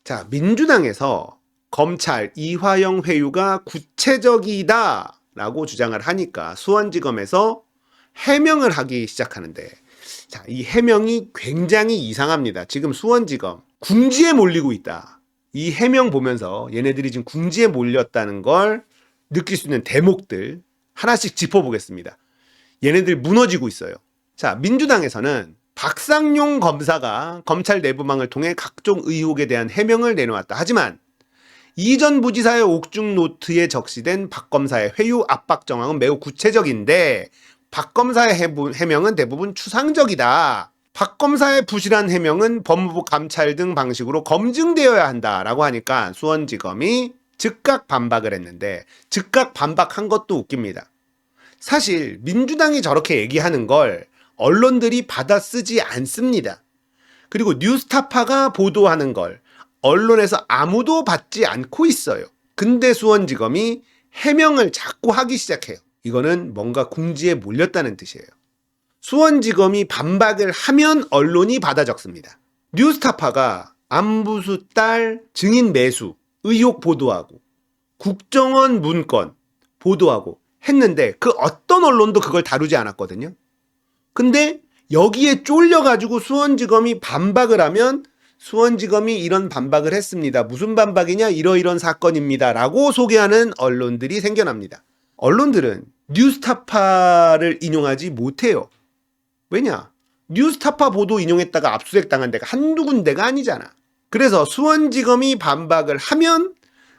자, 민주당에서 검찰 이화영 회유가 구체적이다 라고 주장을 하니까 수원지검에서 해명을 하기 시작하는데, 자, 이 해명이 굉장히 이상합니다. 지금 수원지검 궁지에 몰리고 있다. 이 해명 보면서 얘네들이 지금 궁지에 몰렸다는 걸 느낄 수 있는 대목들 하나씩 짚어보겠습니다. 얘네들 무너지고 있어요. 자, 민주당에서는 박상용 검사가 검찰 내부망을 통해 각종 의혹에 대한 해명을 내놓았다. 하지만 이전 부지사의 옥중 노트에 적시된 박 검사의 회유 압박 정황은 매우 구체적인데 박 검사의 해명은 대부분 추상적이다. 박 검사의 부실한 해명은 법무부 감찰 등 방식으로 검증되어야 한다라고 하니까 수원지검이 즉각 반박을 했는데, 즉각 반박한 것도 웃깁니다. 사실 민주당이 저렇게 얘기하는 걸 언론들이 받아쓰지 않습니다. 그리고 뉴스타파가 보도하는 걸 언론에서 아무도 받지 않고 있어요. 근데 수원지검이 해명을 자꾸 하기 시작해요. 이거는 뭔가 궁지에 몰렸다는 뜻이에요. 수원지검이 반박을 하면 언론이 받아 적습니다. 뉴스타파가 안부수 딸 증인 매수 의혹 보도하고 국정원 문건 보도하고 했는데 그 어떤 언론도 그걸 다루지 않았거든요. 근데 여기에 쫄려가지고 수원지검이 반박을 하면 수원지검이 이런 반박을 했습니다. 무슨 반박이냐? 이러이런 사건입니다. 라고 소개하는 언론들이 생겨납니다. 언론들은 뉴스타파를 인용하지 못해요. 왜냐? 뉴스타파 보도 인용했다가 압수수색 당한 데가 한두 군데가 아니잖아. 그래서 수원지검이 반박을 하면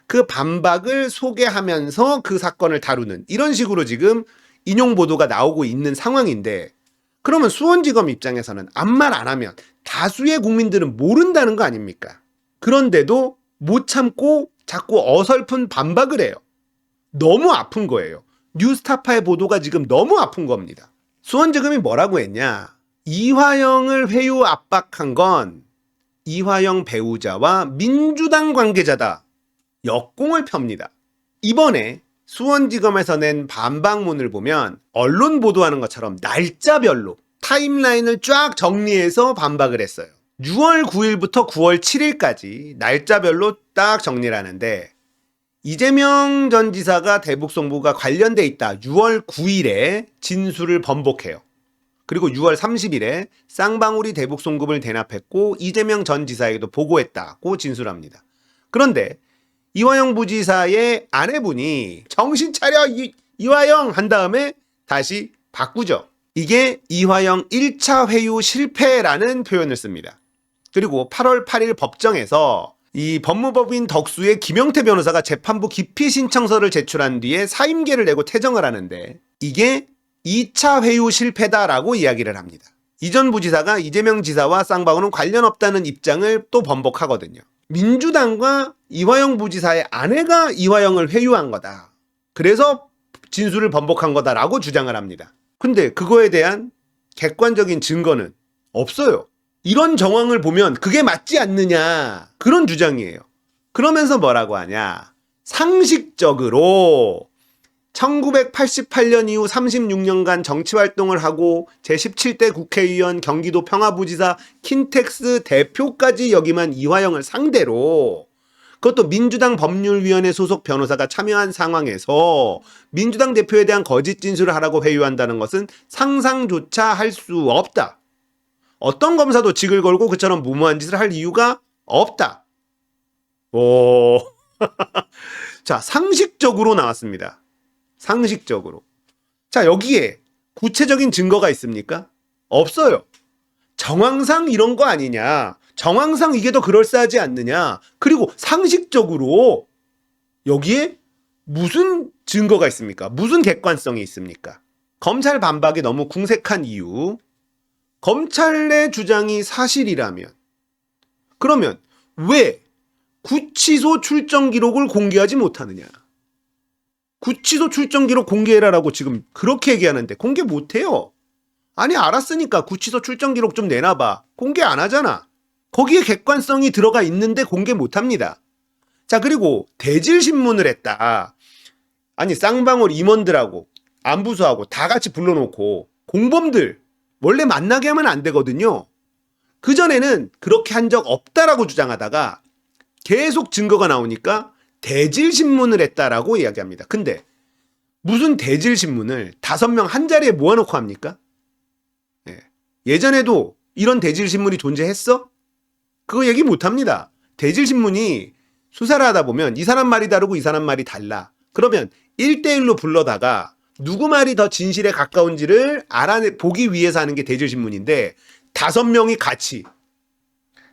그 반박을 소개하면서 그 사건을 다루는 이런 식으로 지금 인용 보도가 나오고 있는 상황인데, 그러면 수원지검 입장에서는 아무 말 안 하면 다수의 국민들은 모른다는 거 아닙니까? 그런데도 못 참고 자꾸 어설픈 반박을 해요. 너무 아픈 거예요. 뉴스타파의 보도가 지금 너무 아픈 겁니다. 수원지검이 뭐라고 했냐? 이화영을 회유 압박한 건 이화영 배우자와 민주당 관계자다. 역공을 펴니다. 이번에 수원지검에서 낸 반박문을 보면 언론 보도하는 것처럼 날짜별로 타임라인을 쫙 정리해서 반박을 했어요. 6월 9일부터 9월 7일까지 날짜별로 딱 정리를 하는데, 이재명 전 지사가 대북송부가 관련돼 있다. 6월 9일에 진술을 번복해요. 그리고 6월 30일에 쌍방울이 대북송금을 대납했고 이재명 전 지사에게도 보고했다고 진술합니다. 그런데 이화영 부지사의 아내분이 정신 차려 이화영 한 다음에 다시 바꾸죠. 이게 이화영 1차 회유 실패라는 표현을 씁니다. 그리고 8월 8일 법정에서 이 법무법인 덕수의 김영태 변호사가 재판부 기피 신청서를 제출한 뒤에 사임계를 내고 퇴정을 하는데, 이게 2차 회유 실패다라고 이야기를 합니다. 이전 부지사가 이재명 지사와 쌍방울은 관련 없다는 입장을 또 번복하거든요. 민주당과 이화영 부지사의 아내가 이화영을 회유한 거다. 그래서 진술을 번복한 거다라고 주장을 합니다. 근데 그거에 대한 객관적인 증거는 없어요. 이런 정황을 보면 그게 맞지 않느냐, 그런 주장이에요. 그러면서 뭐라고 하냐? 상식적으로 1988년 이후 36년간 정치활동을 하고 제17대 국회의원, 경기도 평화부지사, 킨텍스 대표까지 역임한 이화영을 상대로, 그것도 민주당 법률위원회 소속 변호사가 참여한 상황에서 민주당 대표에 대한 거짓 진술을 하라고 회유한다는 것은 상상조차 할 수 없다. 어떤 검사도 직을 걸고 그처럼 무모한 짓을 할 이유가 없다. 오. 자, 상식적으로 나왔습니다. 상식적으로. 자, 여기에 구체적인 증거가 있습니까? 없어요. 정황상 이런 거 아니냐, 정황상 이게 더 그럴싸하지 않느냐, 그리고 상식적으로 여기에 무슨 증거가 있습니까? 무슨 객관성이 있습니까? 검찰 반박이 너무 궁색한 이유, 검찰 내 주장이 사실이라면, 그러면 왜 구치소 출정 기록을 공개하지 못하느냐? 구치소 출정 기록 공개해라라고 지금 그렇게 얘기하는데 공개 못해요. 아니, 알았으니까 구치소 출정 기록 좀 내놔봐. 공개 안 하잖아. 거기에 객관성이 들어가 있는데 공개 못합니다. 자, 그리고 대질신문을 했다. 아니, 쌍방울 임원들하고 안부수하고 다 같이 불러놓고 공범들 원래 만나게 하면 안 되거든요. 그전에는 그렇게 한 적 없다라고 주장하다가 계속 증거가 나오니까 대질신문을 했다라고 이야기합니다. 근데 무슨 대질신문을 5명 한 자리에 모아놓고 합니까? 예전에도 이런 대질신문이 존재했어? 그거 얘기 못합니다. 대질신문이 수사를 하다 보면 이 사람 말이 다르고 이 사람 말이 달라. 그러면 1대1로 불러다가 누구 말이 더 진실에 가까운지를 알아보기 위해서 하는 게 대질신문인데 5명이 같이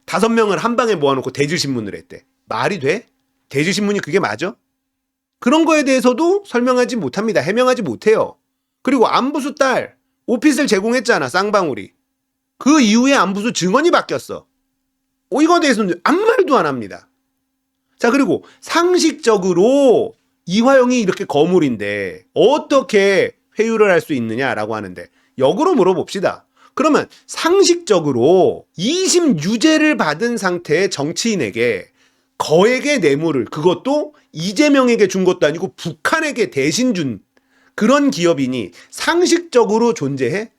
5명을 한 방에 모아놓고 대질신문을 했대. 말이 돼? 대질신문이 그게 맞아? 그런 거에 대해서도 설명하지 못합니다. 해명하지 못해요. 그리고 안부수 딸 오핏을 제공했잖아. 쌍방울이. 그 이후에 안부수 증언이 바뀌었어. 이거에 대해서는 아무 말도 안 합니다. 자, 그리고 상식적으로 이화영이 이렇게 거물인데 어떻게 회유를 할 수 있느냐라고 하는데 역으로 물어봅시다. 그러면 상식적으로 2심 유죄를 받은 상태의 정치인에게 거액의 뇌물을, 그것도 이재명에게 준 것도 아니고 북한에게 대신 준 그런 기업인이 상식적으로 존재해?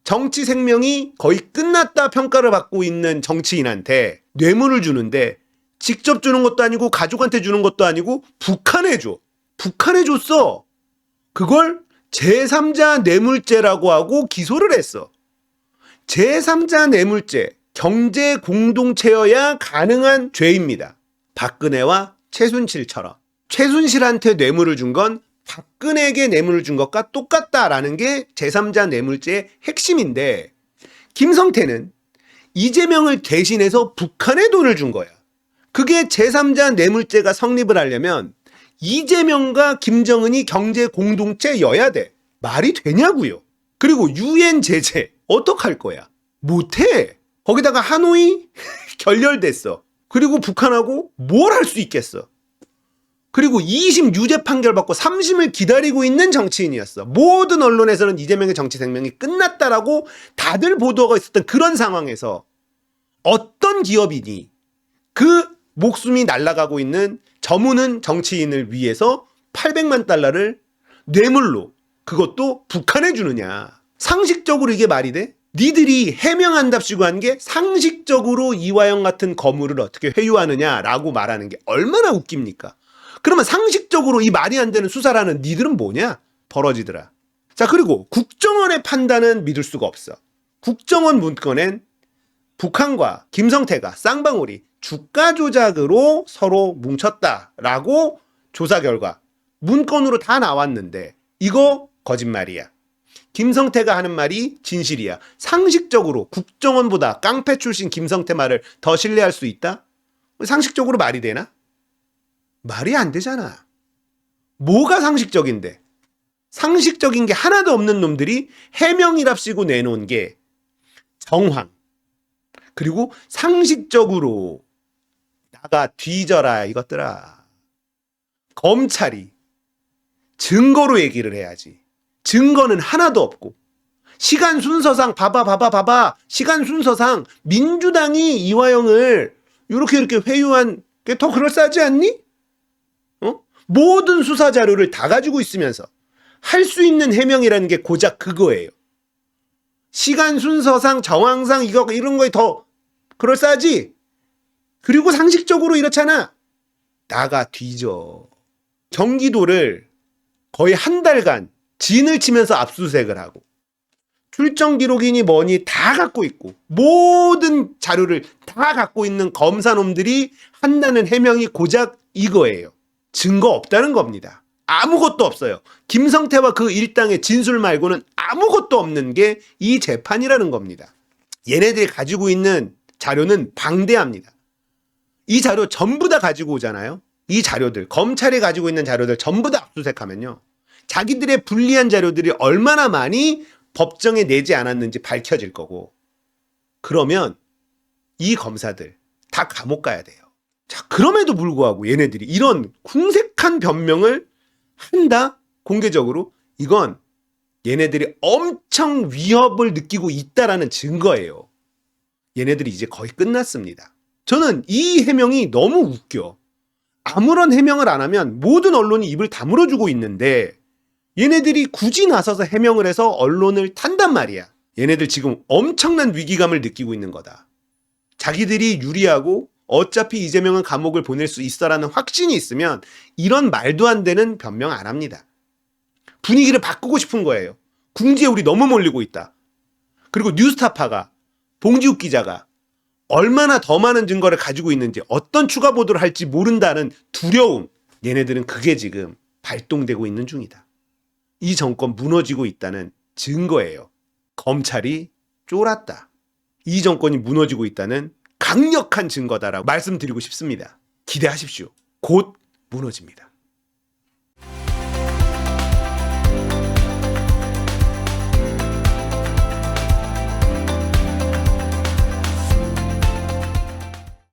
정치 생명이 거의 끝났다 평가를 받고 있는 정치인한테 뇌물을 주는데 직접 주는 것도 아니고 가족한테 주는 것도 아니고 북한에 줘. 북한에 줬어. 그걸 제3자 뇌물죄라고 하고 기소를 했어. 제3자 뇌물죄, 경제 공동체여야 가능한 죄입니다. 박근혜와 최순실처럼. 최순실한테 뇌물을 준 건 박근혜에게 뇌물을 준 것과 똑같다라는 게 제3자 뇌물죄의 핵심인데 김성태는 이재명을 대신해서 북한에 돈을 준 거야. 그게 제3자 뇌물죄가 성립을 하려면 이재명과 김정은이 경제 공동체여야 돼. 말이 되냐고요. 그리고 유엔 제재 어떡할 거야? 못해. 거기다가 하노이 결렬됐어. 그리고 북한하고 뭘 할 수 있겠어. 그리고 2심 유죄 판결 받고 3심을 기다리고 있는 정치인이었어. 모든 언론에서는 이재명의 정치 생명이 끝났다라고 다들 보도가 있었던 그런 상황에서 어떤 기업인이 그 목숨이 날아가고 있는 저무는 정치인을 위해서 800만 달러를 뇌물로, 그것도 북한에 주느냐. 상식적으로 이게 말이 돼? 니들이 해명한답시고 한 게 상식적으로 이화영 같은 거물을 어떻게 회유하느냐라고 말하는 게 얼마나 웃깁니까? 그러면 상식적으로 이 말이 안 되는 수사라는 니들은 뭐냐? 벌어지더라. 자, 그리고 국정원의 판단은 믿을 수가 없어. 국정원 문건엔 북한과 김성태가 쌍방울이 주가 조작으로 서로 뭉쳤다라고 조사 결과 문건으로 다 나왔는데 이거 거짓말이야. 김성태가 하는 말이 진실이야. 상식적으로 국정원보다 깡패 출신 김성태 말을 더 신뢰할 수 있다? 상식적으로 말이 되나? 말이 안 되잖아. 뭐가 상식적인데? 상식적인 게 하나도 없는 놈들이 해명이랍시고 내놓은 게 정황. 그리고 상식적으로 나가 뒤져라 이것들아. 검찰이 증거로 얘기를 해야지. 증거는 하나도 없고 시간 순서상 봐봐 시간 순서상 민주당이 이화영을 이렇게 회유한 게 더 그럴싸하지 않니? 모든 수사 자료를 다 가지고 있으면서 할 수 있는 해명이라는 게 고작 그거예요. 시간 순서상 정황상 이런 거에 더 그럴싸하지? 그리고 상식적으로 이렇잖아. 나가 뒤져. 경기도를 거의 한 달간 진을 치면서 압수수색을 하고 출정 기록이니 뭐니 다 갖고 있고 모든 자료를 다 갖고 있는 검사놈들이 한다는 해명이 고작 이거예요. 증거 없다는 겁니다. 아무것도 없어요. 김성태와 그 일당의 진술 말고는 아무것도 없는 게 이 재판이라는 겁니다. 얘네들이 가지고 있는 자료는 방대합니다. 이 자료 전부 다 가지고 오잖아요. 이 자료들, 검찰이 가지고 있는 자료들 전부 다 압수수색하면요. 자기들의 불리한 자료들이 얼마나 많이 법정에 내지 않았는지 밝혀질 거고 그러면 이 검사들 다 감옥 가야 돼요. 자, 그럼에도 불구하고 얘네들이 이런 궁색한 변명을 한다? 공개적으로? 이건 얘네들이 엄청 위협을 느끼고 있다라는 증거예요. 얘네들이 이제 거의 끝났습니다. 저는 이 해명이 너무 웃겨. 아무런 해명을 안 하면 모든 언론이 입을 다물어주고 있는데 얘네들이 굳이 나서서 해명을 해서 언론을 탄단 말이야. 얘네들 지금 엄청난 위기감을 느끼고 있는 거다. 자기들이 유리하고 어차피 이재명은 감옥을 보낼 수 있어라는 확신이 있으면 이런 말도 안 되는 변명 안 합니다. 분위기를 바꾸고 싶은 거예요. 궁지에 우리 너무 몰리고 있다. 그리고 뉴스타파가, 봉지욱 기자가 얼마나 더 많은 증거를 가지고 있는지, 어떤 추가 보도를 할지 모른다는 두려움, 얘네들은 그게 지금 발동되고 있는 중이다. 이 정권 무너지고 있다는 증거예요. 검찰이 쫄았다. 이 정권이 무너지고 있다는 강력한 증거다라고 말씀드리고 싶습니다. 기대하십시오. 곧 무너집니다.